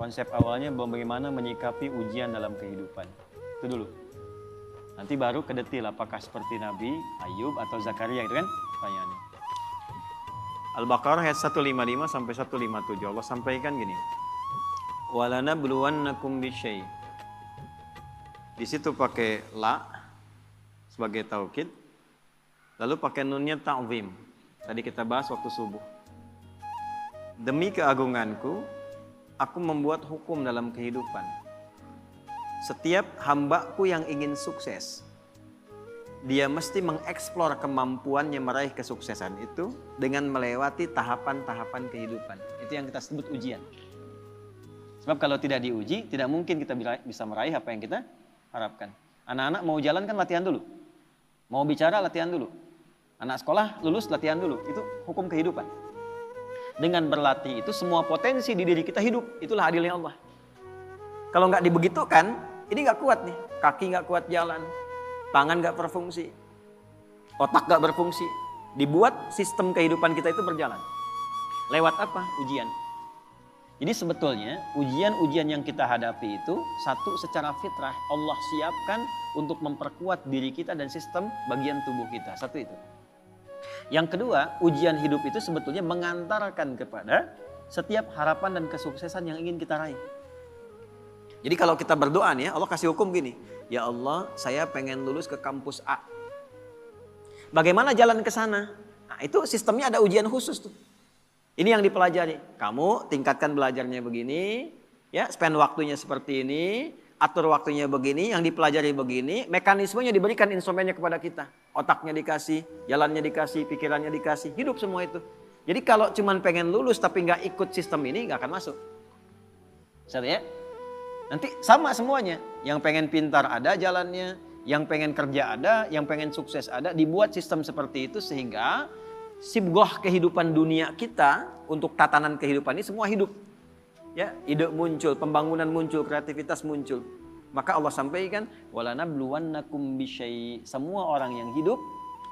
Konsep awalnya bagaimana menyikapi ujian dalam kehidupan. Itu dulu. Nanti baru ke detail apakah seperti Nabi Ayub atau Zakaria itu kan pertanyaannya. Al-Baqarah ayat 155 sampai 157 Allah sampaikan gini. Walanabluwannakum bisyai'. Di situ pakai la sebagai taukid. Lalu pakai nunnya ta'zim. Tadi kita bahas waktu subuh. Demi keagunganku, aku membuat hukum dalam kehidupan. Setiap hambaku yang ingin sukses, dia mesti mengeksplor kemampuannya meraih kesuksesan itu dengan melewati tahapan-tahapan kehidupan. Itu yang kita sebut ujian. Sebab kalau tidak diuji, tidak mungkin kita bisa meraih apa yang kita harapkan. Anak-anak mau jalan kan latihan dulu. Mau bicara latihan dulu. Anak sekolah lulus latihan dulu. Itu hukum kehidupan. Dengan berlatih itu semua potensi di diri kita hidup. Itulah adilnya Allah. Kalau nggak dibegitukan, ini nggak kuat nih. Kaki nggak kuat jalan. Tangan nggak berfungsi. Otak nggak berfungsi. Dibuat sistem kehidupan kita itu berjalan. Lewat apa? Ujian. Jadi sebetulnya ujian-ujian yang kita hadapi itu satu secara fitrah Allah siapkan untuk memperkuat diri kita dan sistem bagian tubuh kita. Satu itu. Yang kedua, ujian hidup itu sebetulnya mengantarkan kepada setiap harapan dan kesuksesan yang ingin kita raih. Jadi kalau kita berdoa nih, Allah kasih hukum gini. Ya Allah, saya pengen lulus ke kampus A. Bagaimana jalan ke sana? Nah, itu sistemnya ada ujian khusus tuh. Ini yang dipelajari. Kamu tingkatkan belajarnya begini, ya, spend waktunya seperti ini, atur waktunya begini, yang dipelajari begini, mekanismenya diberikan instrumennya kepada kita. Otaknya dikasih, jalannya dikasih, pikirannya dikasih, hidup semua itu. Jadi kalau cuman pengen lulus tapi nggak ikut sistem ini nggak akan masuk. Saya ya. Nanti sama semuanya. Yang pengen pintar ada jalannya, yang pengen kerja ada, yang pengen sukses ada, dibuat sistem seperti itu sehingga sibgoh kehidupan dunia kita untuk tatanan kehidupan ini semua hidup. Ya, ide muncul, pembangunan muncul, kreativitas muncul. Maka Allah sampaikan, walanabluwannakum bisyai'. Semua orang yang hidup,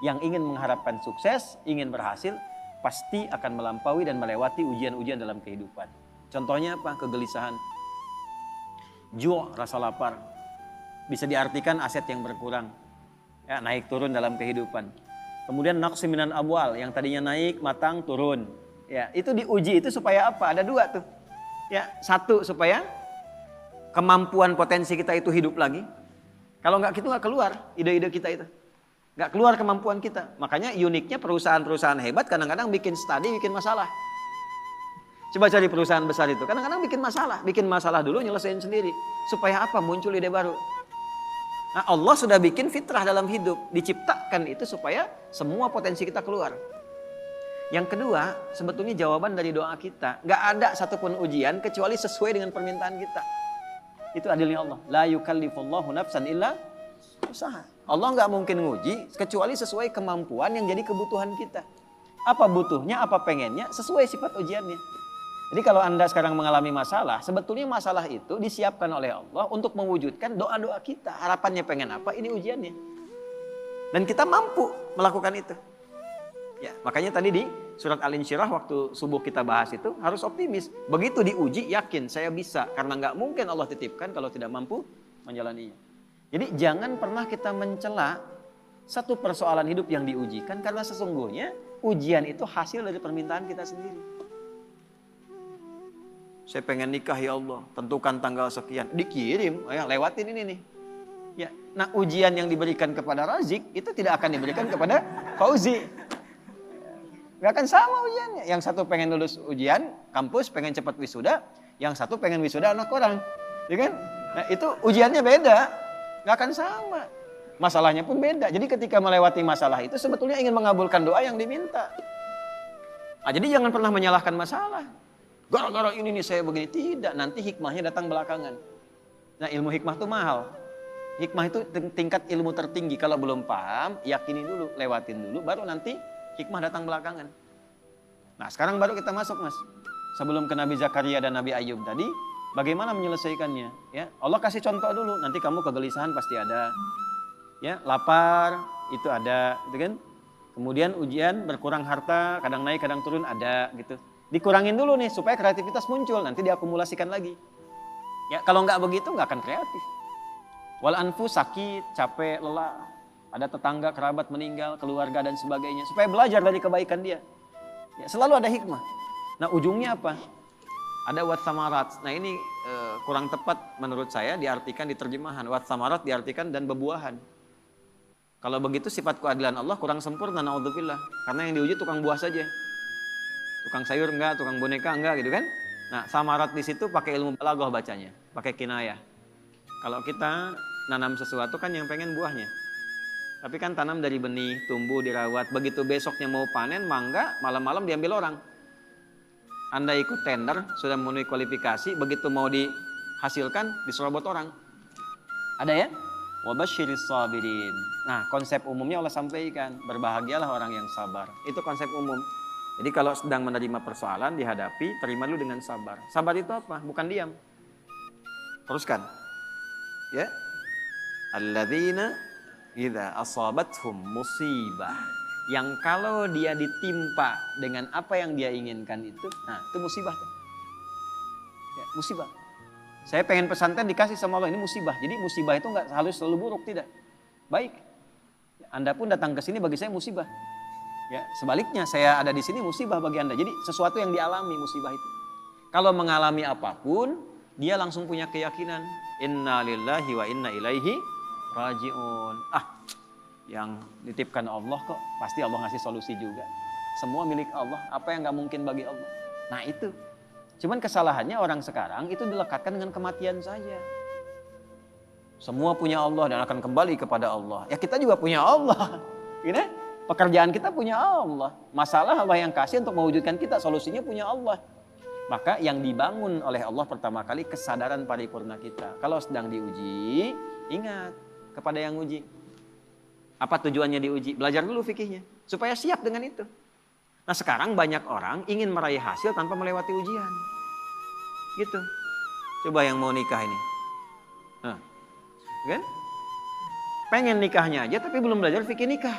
yang ingin mengharapkan sukses, ingin berhasil, pasti akan melampaui dan melewati ujian-ujian dalam kehidupan. Contohnya apa? Kegelisahan. Ju', rasa lapar. Bisa diartikan aset yang berkurang. Ya, naik turun dalam kehidupan. Kemudian naqsi minan amwal, yang tadinya naik, matang, turun. Ya, itu diuji itu supaya apa? Ada dua tuh. Ya, satu supaya kemampuan potensi kita itu hidup lagi. Kalau nggak gitu nggak keluar ide-ide kita itu. Nggak keluar kemampuan kita. Makanya uniknya perusahaan-perusahaan hebat kadang-kadang bikin studi, bikin masalah. Coba cari perusahaan besar itu. Kadang-kadang bikin masalah. Bikin masalah dulu nyelesain sendiri. Supaya apa? Muncul ide baru. Nah, Allah sudah bikin fitrah dalam hidup. Diciptakan itu supaya semua potensi kita keluar. Yang kedua, sebetulnya jawaban dari doa kita. Nggak ada satupun ujian kecuali sesuai dengan permintaan kita. Itu adilnya Allah. La yukallifullahu nafsan illa usaha. Allah nggak mungkin nguji kecuali sesuai kemampuan yang jadi kebutuhan kita. Apa butuhnya, apa pengennya, sesuai sifat ujiannya. Jadi kalau Anda sekarang mengalami masalah, sebetulnya masalah itu disiapkan oleh Allah untuk mewujudkan doa-doa kita. Harapannya pengen apa, ini ujiannya. Dan kita mampu melakukan itu. Ya, makanya tadi di surat Al-Insyirah waktu subuh kita bahas itu harus optimis. Begitu diuji, yakin saya bisa. Karena nggak mungkin Allah titipkan kalau tidak mampu menjalaninya. Jadi jangan pernah kita mencela satu persoalan hidup yang diujikan. Karena sesungguhnya ujian itu hasil dari permintaan kita sendiri. Saya pengen nikah ya Allah, tentukan tanggal sekian. Dikirim, ya lewatin ini nih. Ya, nah ujian yang diberikan kepada Razik itu tidak akan diberikan kepada Fauzi. Gak akan sama ujiannya. Yang satu pengen lulus ujian, kampus pengen cepat wisuda. Yang satu pengen wisuda anak orang. Ya kan? Nah itu ujiannya beda. Gak akan sama. Masalahnya pun beda. Jadi ketika melewati masalah itu sebetulnya ingin mengabulkan doa yang diminta. Nah, jadi jangan pernah menyalahkan masalah. Gara-gara ini nih saya begini. Tidak, nanti hikmahnya datang belakangan. Nah ilmu hikmah itu mahal. Hikmah itu tingkat ilmu tertinggi. Kalau belum paham, yakini dulu, lewatin dulu, baru nanti hikmah datang belakangan. Nah sekarang baru kita masuk mas. Sebelum ke Nabi Zakaria dan Nabi Ayub tadi, bagaimana menyelesaikannya? Ya, Allah kasih contoh dulu. Nanti kamu kegelisahan pasti ada. Ya, lapar itu ada, gitu kan? Kemudian ujian berkurang harta, kadang naik kadang turun ada gitu. Dikurangin dulu nih supaya kreativitas muncul, nanti diakumulasikan lagi. Ya kalau nggak begitu nggak akan kreatif. Wal anfus, sakit, capek, lelah, ada tetangga, kerabat meninggal, keluarga dan sebagainya, supaya belajar dari kebaikan dia. Ya, selalu ada hikmah. Nah ujungnya apa? Ada wat samarat. Nah ini kurang tepat menurut saya diartikan di terjemahan. Wat samarat diartikan dan bebuahan. Kalau begitu sifat keadilan Allah kurang sempurna, naudzubillah. Karena yang diuji tukang buah saja. Tukang sayur enggak, tukang boneka enggak gitu kan. Nah samarat di situ pakai ilmu balaghah bacanya, pakai kinayah. Kalau kita nanam sesuatu kan yang pengen buahnya. Tapi kan tanam dari benih, tumbuh, dirawat. Begitu besoknya mau panen, mangga, malam-malam diambil orang. Anda ikut tender, sudah memenuhi kualifikasi, begitu mau dihasilkan, diserobot orang. Ada ya? Wabasyiris sabirin. Nah, konsep umumnya Allah sampaikan, berbahagialah orang yang sabar. Itu konsep umum. Jadi kalau sedang menerima persoalan, dihadapi, terima dulu dengan sabar. Sabar itu apa? Bukan diam. Teruskan. Ya. Alladzina idza asabathum musibah, yang kalau dia ditimpa dengan apa yang dia inginkan itu, nah itu musibah. Ya, musibah. Saya pengen pesantren dikasih sama Allah, ini musibah. Jadi musibah itu nggak harus selalu buruk, tidak. Baik. Anda pun datang ke sini bagi saya musibah. Ya, sebaliknya saya ada di sini musibah bagi Anda. Jadi sesuatu yang dialami musibah itu. Kalau mengalami apapun, dia langsung punya keyakinan, inna lillahi wa inna ilaihi raji'un. Yang dititipkan Allah kok, pasti Allah ngasih solusi juga. Semua milik Allah, apa yang gak mungkin bagi Allah. Nah itu. Cuman kesalahannya orang sekarang itu dilekatkan dengan kematian saja. Semua punya Allah dan akan kembali kepada Allah. Ya kita juga punya Allah. Gitu? Pekerjaan kita punya Allah. Masalah Allah yang kasih untuk mewujudkan kita, solusinya punya Allah. Maka yang dibangun oleh Allah pertama kali kesadaran paripurna kita. Kalau sedang diuji, ingat kepada yang uji. Apa tujuannya diuji? Belajar dulu fikihnya supaya siap dengan itu. Nah sekarang banyak orang ingin meraih hasil tanpa melewati ujian. Gitu. Coba yang mau nikah ini. Nah, kan? Pengen nikahnya aja tapi belum belajar fikih nikah.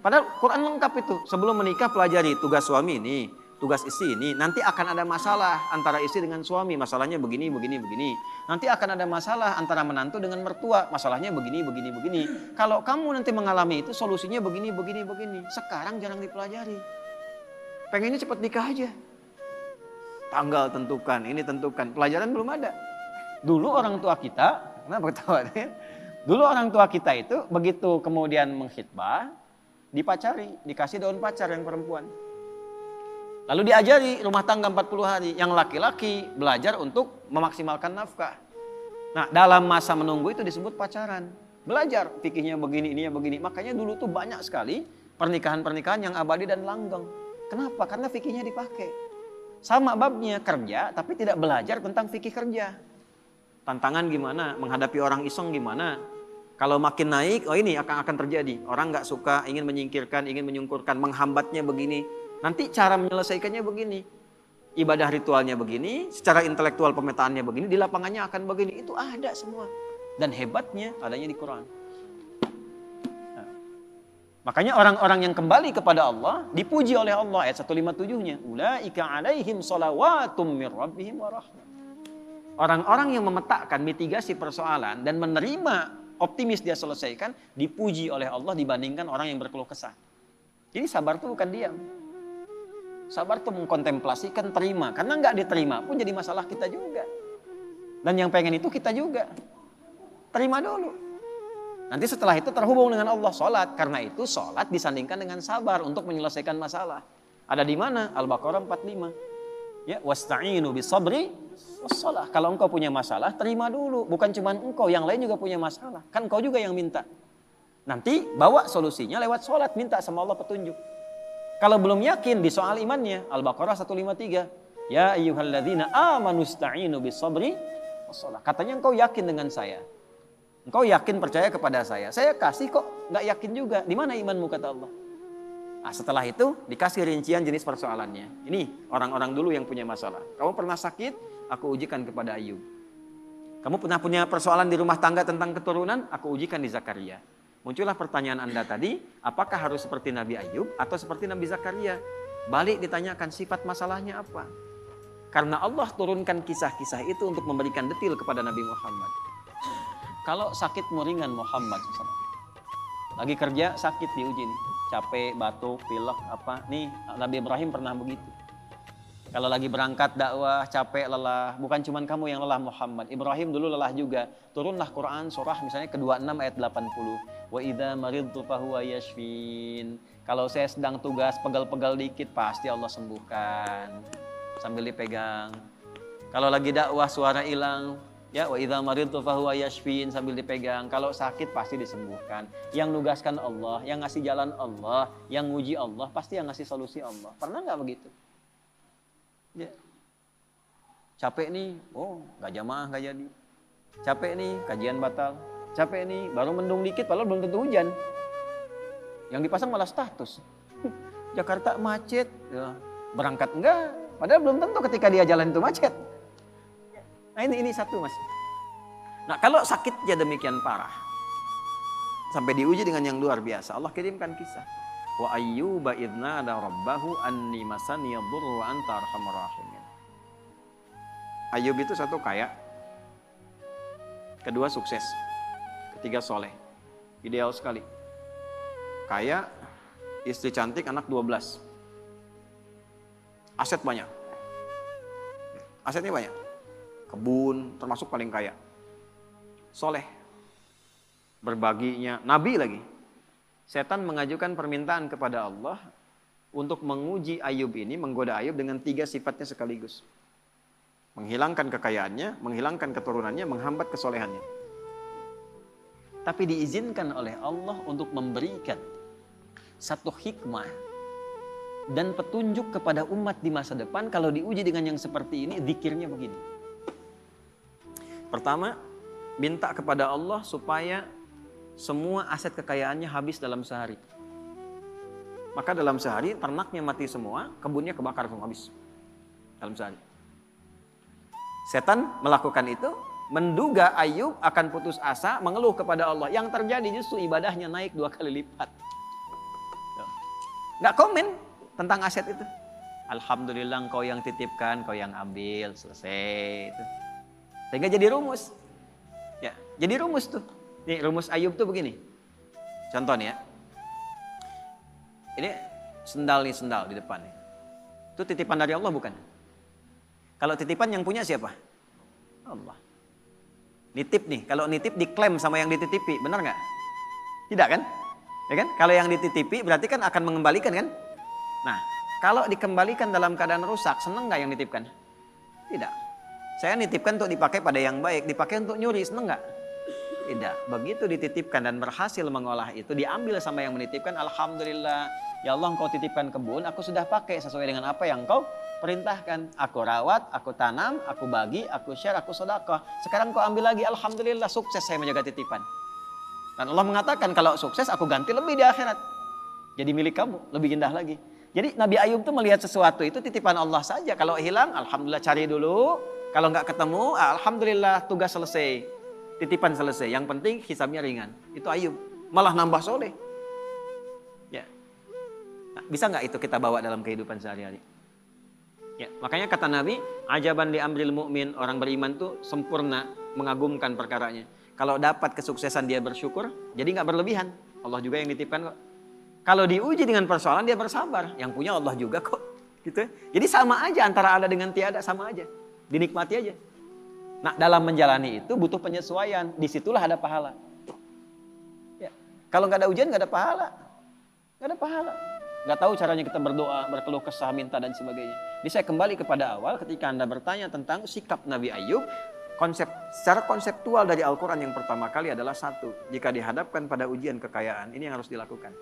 Padahal Quran lengkap itu. Sebelum menikah pelajari tugas suami ini, tugas istri ini. Nanti akan ada masalah antara istri dengan suami. Masalahnya begini, begini, begini. Nanti akan ada masalah antara menantu dengan mertua. Masalahnya begini, begini, begini. Kalau kamu nanti mengalami itu solusinya begini, begini, begini. Sekarang jarang dipelajari. Pengennya cepat nikah aja. Tanggal tentukan, ini tentukan. Pelajaran belum ada. Dulu orang tua kita, kenapa ketawa? Dulu orang tua kita itu begitu kemudian mengkhitbah, dipacari, dikasih daun pacar yang perempuan. Lalu diajari rumah tangga 40 hari. Yang laki-laki belajar untuk memaksimalkan nafkah. Nah dalam masa menunggu itu disebut pacaran. Belajar fikihnya begini, ininya begini. Makanya dulu tuh banyak sekali pernikahan-pernikahan yang abadi dan langgeng. Kenapa? Karena fikihnya dipakai. Sama babnya kerja tapi tidak belajar tentang fikih kerja. Tantangan gimana? Menghadapi orang iseng gimana? Kalau makin naik, oh ini akan terjadi. Orang gak suka, ingin menyingkirkan, ingin menyungkurkan, menghambatnya begini. Nanti cara menyelesaikannya begini. Ibadah ritualnya begini, secara intelektual pemetaannya begini, di lapangannya akan begini. Itu ada semua. Dan hebatnya adanya di Quran. Nah, makanya orang-orang yang kembali kepada Allah, dipuji oleh Allah. Ayat 157-nya. Ulaika alaihim salawatum mir rabbihim wa rahmah. Orang-orang yang memetakan mitigasi persoalan dan menerima optimis dia selesaikan, dipuji oleh Allah dibandingkan orang yang berkeluh kesah. Jadi sabar itu bukan diam. Sabar itu mengkontemplasikan, terima. Karena nggak diterima pun jadi masalah kita juga. Dan yang pengen itu kita juga. Terima dulu. Nanti setelah itu terhubung dengan Allah, sholat. Karena itu sholat disandingkan dengan sabar untuk menyelesaikan masalah. Ada di mana? Al-Baqarah 45. Ya, wasta'inu bisabri wassalah. Kalau engkau punya masalah, terima dulu. Bukan cuma engkau, yang lain juga punya masalah. Kan engkau juga yang minta. Nanti bawa solusinya lewat sholat, minta sama Allah petunjuk. Kalau belum yakin di soal imannya, Al-Baqarah 153. Ya ayyuhalladzina amanu sta'inu bisabri wassalah. Katanya engkau yakin dengan saya. Engkau yakin percaya kepada saya. Saya kasih kok, nggak yakin juga. Di mana imanmu kata Allah? Nah, setelah itu dikasih rincian jenis persoalannya. Ini orang-orang dulu yang punya masalah. Kamu pernah sakit? Aku ujikan kepada Ayub. Kamu pernah punya persoalan di rumah tangga tentang keturunan? Aku ujikan di Zakaria. Muncullah pertanyaan Anda tadi, apakah harus seperti Nabi Ayub atau seperti Nabi Zakaria? Balik ditanyakan sifat masalahnya apa? Karena Allah turunkan kisah-kisah itu untuk memberikan detil kepada Nabi Muhammad. Kalau sakitmu ringan Muhammad, lagi kerja sakit diuji nih, capek, batuk, pilek, apa. Nih Nabi Ibrahim pernah begitu. Kalau lagi berangkat dakwah, capek, lelah, bukan cuma kamu yang lelah Muhammad. Ibrahim dulu lelah juga. Turunlah Quran surah misalnya ke-26 ayat 80. Wa idza maridtu fahuwa yashfin. Kalau saya sedang tugas pegal-pegal dikit pasti Allah sembuhkan. Sambil dipegang. Kalau lagi dakwah suara hilang, ya wa idza maridtu fahuwa yashfin sambil dipegang. Kalau sakit pasti disembuhkan. Yang nugaskan Allah, yang ngasih jalan Allah, yang nguji Allah, pasti yang ngasih solusi Allah. Pernah nggak begitu? Ya. Capek nih, oh gak jamaah gak jadi. Capek nih, kajian batal. Capek nih, baru mendung dikit padahal belum tentu hujan. Yang dipasang malah status. Jakarta macet, ya. Berangkat enggak, padahal belum tentu ketika dia jalan itu macet. Nah ini satu mas. Nah kalau sakitnya demikian parah, sampai diuji dengan yang luar biasa, Allah kirimkan kisah. Wa ayyuba idna ada rabbahu anni masani yadurru wa anta arhamar rahimin. Ayub itu satu kaya, kedua sukses, ketiga soleh, ideal sekali. Kaya, istri cantik, anak 12, aset banyak, asetnya banyak, kebun termasuk paling kaya, soleh, berbaginya, nabi lagi. Setan mengajukan permintaan kepada Allah untuk menguji Ayub ini, menggoda Ayub dengan 3 sifatnya sekaligus. Menghilangkan kekayaannya, menghilangkan keturunannya, menghambat kesolehannya. Tapi diizinkan oleh Allah untuk memberikan satu hikmah dan petunjuk kepada umat di masa depan. Kalau diuji dengan yang seperti ini, zikirnya begini. Pertama, minta kepada Allah supaya semua aset kekayaannya habis dalam sehari. Maka dalam sehari ternaknya mati semua, kebunnya kebakar semua habis. Dalam sehari. Setan melakukan itu, menduga Ayub akan putus asa, mengeluh kepada Allah. Yang terjadi justru ibadahnya naik 2 kali lipat. Nggak komen tentang aset itu. Alhamdulillah engkau yang titipkan, kau yang ambil, selesai. Itu. Sehingga jadi rumus. Ya, jadi rumus tuh. Nih rumus Ayub tuh begini. Contoh nih ya. Ini sendal di depan nih. Itu titipan dari Allah bukan? Kalau titipan yang punya siapa? Allah. Nitip nih. Kalau nitip diklaim sama yang dititipi, benar nggak? Tidak kan? Ya kan? Kalau yang dititipi berarti kan akan mengembalikan kan? Nah, kalau dikembalikan dalam keadaan rusak, seneng nggak yang nitipkan? Tidak. Saya nitipkan untuk dipakai pada yang baik, dipakai untuk nyuri, seneng nggak? Tidak. Begitu dititipkan dan berhasil mengolah itu, diambil sama yang menitipkan, alhamdulillah. Ya Allah, engkau titipkan kebun, aku sudah pakai sesuai dengan apa yang engkau perintahkan. Aku rawat, aku tanam, aku bagi, aku share, aku sedekah. Sekarang kau ambil lagi, alhamdulillah, sukses saya menjaga titipan. Dan Allah mengatakan kalau sukses aku ganti lebih di akhirat. Jadi milik kamu, lebih indah lagi. Jadi Nabi Ayub tuh melihat sesuatu itu titipan Allah saja. Kalau hilang, alhamdulillah cari dulu. Kalau nggak ketemu, alhamdulillah tugas selesai. Titipan selesai. Yang penting hisabnya ringan. Itu Ayub. Malah nambah soleh. Ya. Nah, bisa nggak itu kita bawa dalam kehidupan sehari-hari? Ya, makanya kata Nabi, ajaban li amril mu'min, orang beriman tuh sempurna mengagumkan perkaranya. Kalau dapat kesuksesan dia bersyukur, jadi nggak berlebihan. Allah juga yang nitipkan kok. Kalau diuji dengan persoalan dia bersabar, yang punya Allah juga kok. Gitu. Jadi sama aja antara ada dengan tiada, sama aja. Dinikmati aja. Nah, dalam menjalani itu butuh penyesuaian. Disitulah ada pahala. Ya. Kalau nggak ada ujian nggak ada pahala. Nggak ada pahala. Nggak tahu caranya kita berdoa, berkeluh kesah, minta dan sebagainya. Jadi saya kembali kepada awal ketika Anda bertanya tentang sikap Nabi Ayub. Secara konseptual dari Al-Quran yang pertama kali adalah satu. Jika dihadapkan pada ujian kekayaan, ini yang harus dilakukan.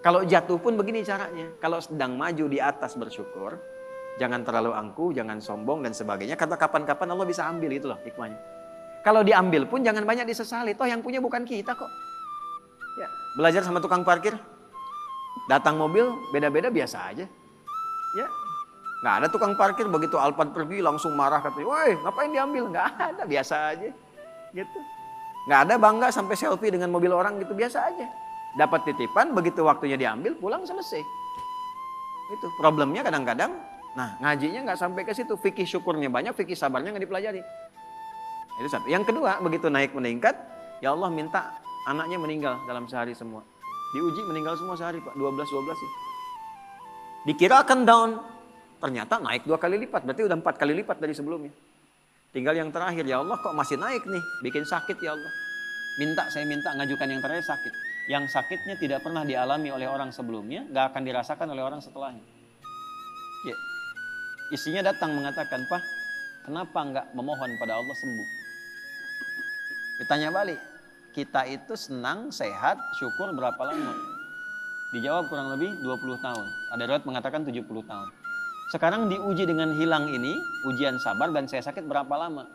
Kalau jatuh pun begini caranya. Kalau sedang maju di atas bersyukur. Jangan terlalu angkuh, jangan sombong dan sebagainya. Karena kapan-kapan Allah bisa ambil, itu loh hikmahnya. Kalau diambil pun jangan banyak disesali. Toh yang punya bukan kita kok. Ya, belajar sama tukang parkir. Datang mobil beda-beda biasa aja. Ya, nggak ada tukang parkir begitu Alphard pergi langsung marah katanya, woi ngapain diambil? Nggak ada, biasa aja. Gitu. Nggak ada bangga sampai selfie dengan mobil orang gitu, biasa aja. Dapat titipan begitu waktunya diambil pulang selesai. Itu problemnya kadang-kadang Nah, ngajinya nggak sampai ke situ. Fikih syukurnya banyak, fikih sabarnya nggak dipelajari. Itu satu. Yang kedua, begitu naik meningkat, ya Allah minta anaknya meninggal dalam sehari semua. Diuji meninggal semua sehari Pak, 12 sih. Dikira akan down, ternyata naik 2 kali lipat, berarti udah 4 kali lipat dari sebelumnya. Tinggal yang terakhir, ya Allah kok masih naik nih, bikin sakit ya Allah. Saya minta ngajukan yang terakhir sakit. Yang sakitnya tidak pernah dialami oleh orang sebelumnya, gak akan dirasakan oleh orang setelahnya. Ya. Istrinya datang mengatakan, Pak, kenapa nggak memohon pada Allah sembuh? Ditanya balik, kita itu senang, sehat, syukur berapa lama? Dijawab kurang lebih 20 tahun. Ada riwayat mengatakan 70 tahun. Sekarang diuji dengan hilang ini, ujian sabar dan saya sakit berapa lama?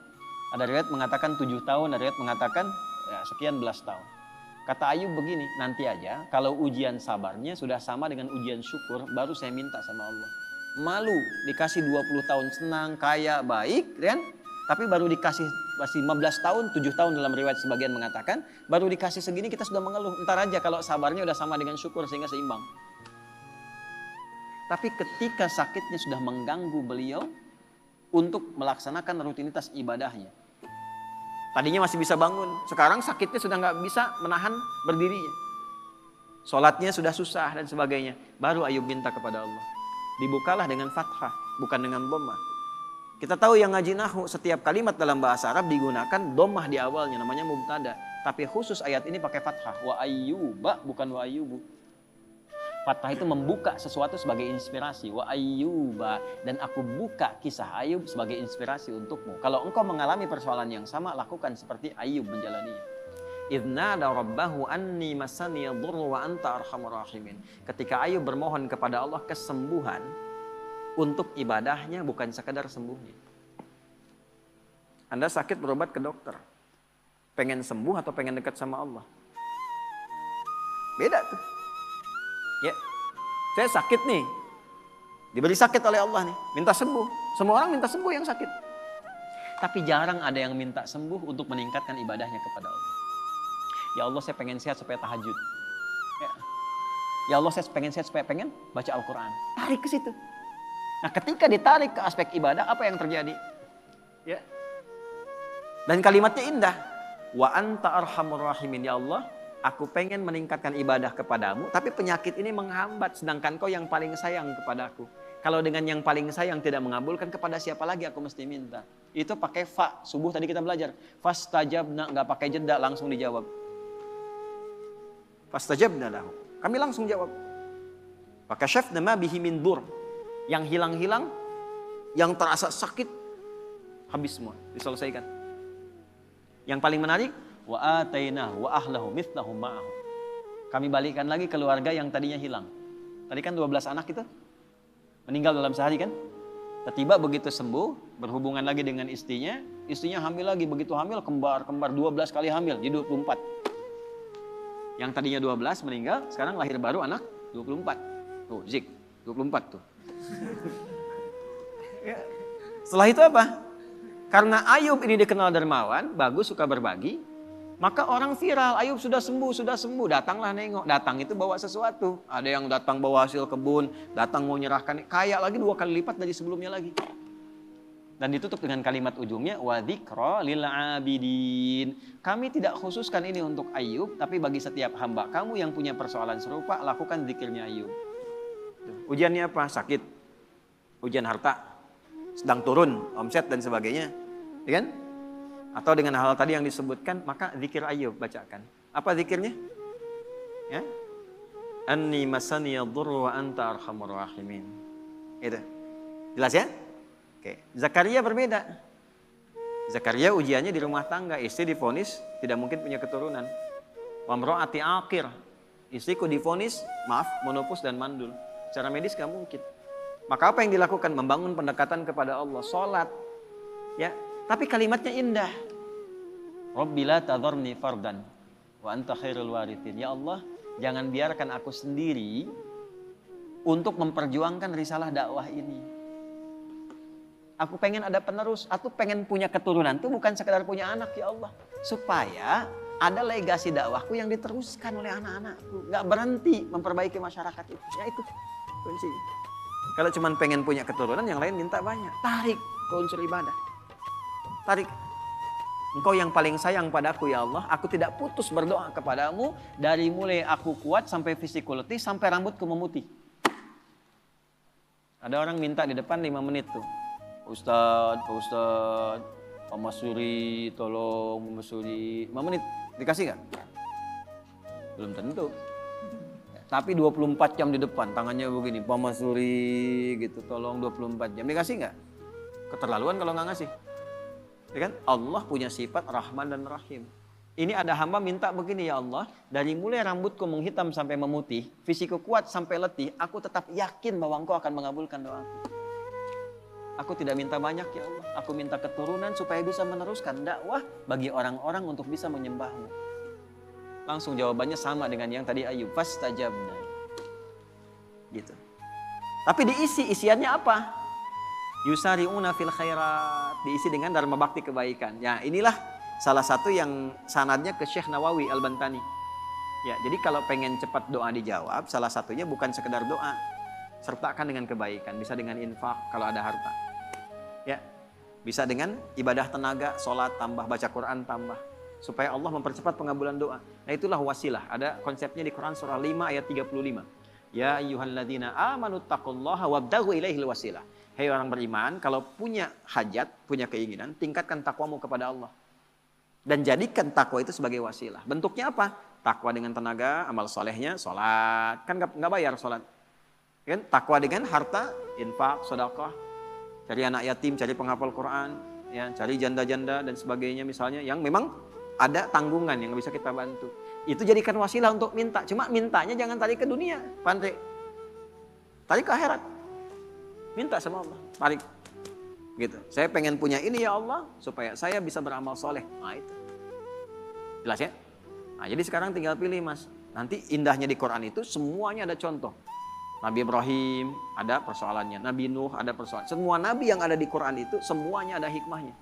Ada riwayat mengatakan 7 tahun, ada riwayat mengatakan ya, sekian belas tahun. Kata Ayub begini, nanti aja kalau ujian sabarnya sudah sama dengan ujian syukur, baru saya minta sama Allah. Malu, dikasih 20 tahun senang, kaya, baik, kan? Tapi baru dikasih masih 15 tahun, 7 tahun dalam riwayat sebagian mengatakan, baru dikasih segini kita sudah mengeluh. Ntar aja kalau sabarnya udah sama dengan syukur sehingga seimbang. Tapi ketika sakitnya sudah mengganggu beliau untuk melaksanakan rutinitas ibadahnya. Tadinya masih bisa bangun, sekarang sakitnya sudah nggak bisa menahan berdirinya. Sholatnya sudah susah dan sebagainya. Baru Ayub minta kepada Allah. Dibukalah dengan fathah, bukan dengan dhammah. Kita tahu yang ngaji nahwu, setiap kalimat dalam bahasa Arab digunakan dhammah di awalnya, namanya mubtada. Tapi khusus ayat ini pakai fathah. Wa ayyuba, bukan wa ayyubu. Fathah itu membuka sesuatu sebagai inspirasi. Wa ayyuba, dan aku buka kisah Ayub sebagai inspirasi untukmu. Kalau engkau mengalami persoalan yang sama, lakukan seperti Ayub menjalaninya. Idznada rabbahu anni masaniya dhurru wa anta arhamur rahimin. Ketika Ayub bermohon kepada Allah kesembuhan untuk ibadahnya, bukan sekadar sembuhnya. Anda sakit berobat ke dokter, pengen sembuh atau pengen dekat sama Allah? Beda tuh. Ya, saya sakit nih, diberi sakit oleh Allah nih, minta sembuh. Semua orang minta sembuh yang sakit. Tapi jarang ada yang minta sembuh untuk meningkatkan ibadahnya kepada Allah. Ya Allah, saya pengen sehat supaya tahajud. Ya Allah, saya pengen sehat supaya pengen baca Al-Quran. Tarik ke situ. Nah, ketika ditarik ke aspek ibadah, apa yang terjadi? Ya. Dan kalimatnya indah. Wa anta arhamur rahimin. Ya Allah, aku pengen meningkatkan ibadah kepadamu, tapi penyakit ini menghambat, sedangkan kau yang paling sayang kepadaku. Kalau dengan yang paling sayang tidak mengabulkan, kepada siapa lagi aku mesti minta? Itu pakai fa. Subuh tadi kita belajar. Fastajabna, nggak pakai jeda, langsung dijawab. Fastajabna lahu. Kami langsung jawab. Fakashafna ma bihi min dur. Yang hilang-hilang, yang terasa sakit, habis semua, diselesaikan. Yang paling menarik, wa atainahu wa ahlahu mithlahum ma'ahu. Kami balikan lagi keluarga yang tadinya hilang. Tadi kan 12 anak itu meninggal dalam sehari kan? Tiba-tiba begitu sembuh, berhubungan lagi dengan istrinya hamil lagi, begitu hamil kembar 12 kali hamil, jadi 24. Yang tadinya 12 meninggal, sekarang lahir baru anak 24. Tuh, Zik, 24 tuh. Ya. Setelah itu apa? Karena Ayub ini dikenal dermawan, bagus, suka berbagi, maka orang viral, Ayub sudah sembuh, datanglah nengok. Datang itu bawa sesuatu. Ada yang datang bawa hasil kebun, datang mau nyerahkan, kaya lagi 2 kali lipat dari sebelumnya lagi. Dan ditutup dengan kalimat ujungnya, wa dzikra lil abidin. Kami tidak khususkan ini untuk Ayub, tapi bagi setiap hamba kamu yang punya persoalan serupa, lakukan zikirnya Ayub. Ujiannya apa? Sakit, ujian harta, sedang turun, omset dan sebagainya, ya kan? Atau dengan hal tadi yang disebutkan, maka zikir Ayub bacakan. Apa zikirnya? Ya, anni masaniya dhurru wa anta arhamur rahimin. Itu, jelas ya? Oke, Zakaria berbeda. Zakaria ujiannya di rumah tangga, istri divonis tidak mungkin punya keturunan. Wamro'ati aqir, istriku divonis, monopus dan mandul. Secara medis gak mungkin. Maka apa yang dilakukan? Membangun pendekatan kepada Allah, sholat. Ya, tapi kalimatnya indah. Rabbi la tadharni fardan wa anta khairul warithin. Ya Allah, jangan biarkan aku sendiri untuk memperjuangkan risalah dakwah ini. Aku pengen ada penerus, aku pengen punya keturunan. Itu bukan sekedar punya anak ya Allah. Supaya ada legasi dakwahku yang diteruskan oleh anak-anakku. Gak berhenti memperbaiki masyarakat itu. Ya itu kuncinya. Kalau cuma pengen punya keturunan, yang lain minta banyak. Tarik ke unsur ibadah. Tarik. Engkau yang paling sayang padaku ya Allah, aku tidak putus berdoa kepadamu dari mulai aku kuat sampai fisikku letih sampai rambutku memutih. Ada orang minta di depan 5 menit tuh. Ustadz, Pak Masuri, tolong Pak Masuri. 5 menit, dikasih gak? Belum tentu. Tapi 24 jam di depan, tangannya begini, Pak Masuri gitu, tolong 24 jam. Dikasih nggak? Keterlaluan kalau nggak ngasih. Ya kan? Allah punya sifat Rahman dan Rahim. Ini ada hamba minta begini, ya Allah, dari mulai rambutku menghitam sampai memutih, fisikku kuat sampai letih, aku tetap yakin bahwa Engkau akan mengabulkan doaku. Aku tidak minta banyak ya Allah, aku minta keturunan supaya bisa meneruskan dakwah bagi orang-orang untuk bisa menyembahmu. Langsung jawabannya sama dengan yang tadi Ayub, fastajabna. Gitu. Tapi isiannya apa? Yusari'una fil khairat, diisi dengan dharma bakti kebaikan. Ya, inilah salah satu yang sanadnya ke Syekh Nawawi Al-Bantani. Ya, jadi kalau pengen cepat doa dijawab, salah satunya bukan sekedar doa, sertakan dengan kebaikan, bisa dengan infak kalau ada harta. Ya. Bisa dengan ibadah tenaga, sholat tambah, baca Quran tambah. Supaya Allah mempercepat pengabulan doa. Nah itulah wasilah. Ada konsepnya di Quran surah 5 ayat 35. Ya ayyuhalladzina amanu taqullaha wabtaghu ilaihil wasilah. Hei orang beriman, kalau punya hajat, punya keinginan, tingkatkan takwamu kepada Allah. Dan jadikan takwa itu sebagai wasilah. Bentuknya apa? Takwa dengan tenaga, amal solehnya, sholat. Kan nggak bayar sholat. Kan? Takwa dengan harta, infak, sedekah. Cari anak yatim, cari penghafal Quran. Ya, cari janda-janda dan sebagainya misalnya. Yang memang ada tanggungan yang bisa kita bantu. Itu jadikan wasilah untuk minta. Cuma mintanya jangan tarik ke dunia. Pandai. Tarik ke akhirat. Minta sama Allah. Tarik. Gitu. Saya pengen punya ini ya Allah. Supaya saya bisa beramal soleh. Nah itu. Jelas ya? Nah jadi sekarang tinggal pilih mas. Nanti indahnya di Quran itu semuanya ada contoh. Nabi Ibrahim ada persoalannya. Nabi Nuh ada persoalan. Semua nabi yang ada di Quran itu semuanya ada hikmahnya.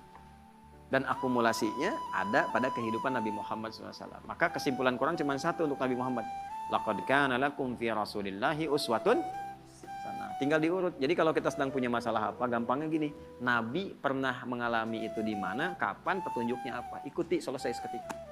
Dan akumulasinya ada pada kehidupan Nabi Muhammad SAW. Maka kesimpulan Quran cuma satu untuk Nabi Muhammad. Laqad kana lakum fi rasulillahi uswatun hasanah. Tinggal diurut. Jadi kalau kita sedang punya masalah apa, gampangnya gini. Nabi pernah mengalami itu di mana, kapan, petunjuknya apa. Ikuti, selesai seketika.